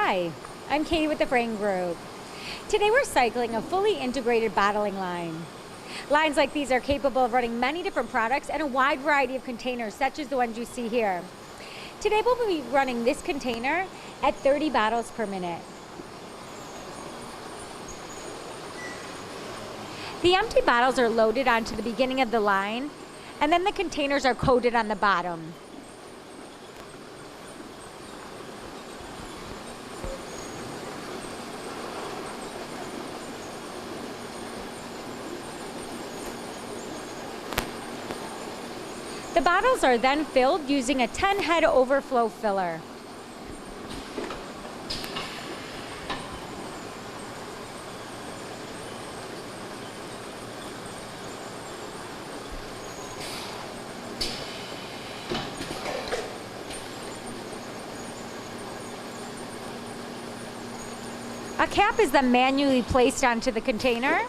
Hi, I'm Katie with the Frain Group. Today we're cycling a fully integrated bottling line. Lines like these are capable of running many different products and a wide variety of containers, such as the ones you see here. Today we'll be running this container at 30 bottles per minute. The empty bottles are loaded onto the beginning of the line, and then the containers are coated on the bottom. The bottles are then filled using a 10-head overflow filler. A cap is then manually placed onto the container.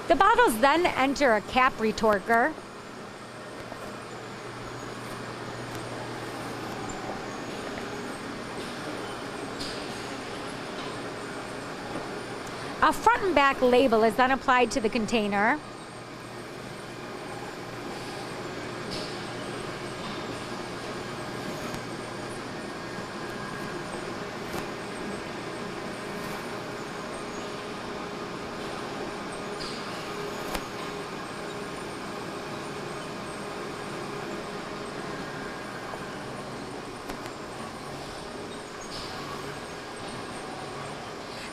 The bottles then enter a cap retorquer. A front and back label is then applied to the container.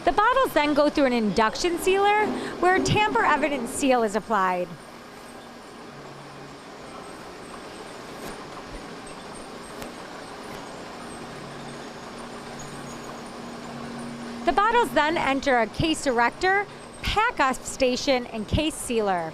The bottles then go through an induction sealer where a tamper-evident seal is applied. The bottles then enter a case erector, pack-off station, and case sealer.